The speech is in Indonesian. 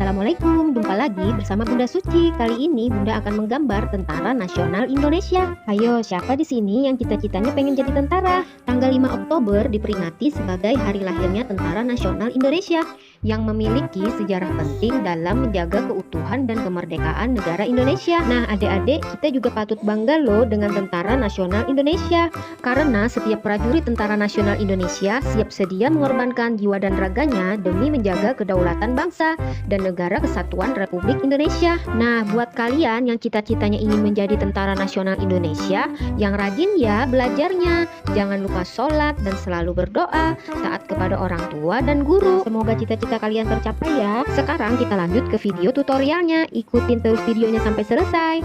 Assalamualaikum, jumpa lagi bersama Bunda Suci. Kali ini Bunda akan menggambar Tentara Nasional Indonesia. Ayo, siapa di sini yang cita-citanya pengen jadi tentara? Tanggal 5 Oktober diperingati sebagai hari lahirnya Tentara Nasional Indonesia yang memiliki sejarah penting dalam menjaga keutuhan dan kemerdekaan negara Indonesia. Nah, adik-adik, kita juga patut bangga loh dengan Tentara Nasional Indonesia karena setiap prajurit Tentara Nasional Indonesia siap sedia mengorbankan jiwa dan raganya demi menjaga kedaulatan bangsa dan negara kesatuan Republik Indonesia. Nah, buat kalian yang cita-citanya ingin menjadi Tentara Nasional Indonesia, yang rajin ya belajarnya. Jangan lupa sholat dan selalu berdoa, taat kepada orang tua dan guru. Semoga cita-cita kalian tercapai ya. Sekarang kita lanjut ke video tutorialnya. Ikutin terus videonya sampai selesai.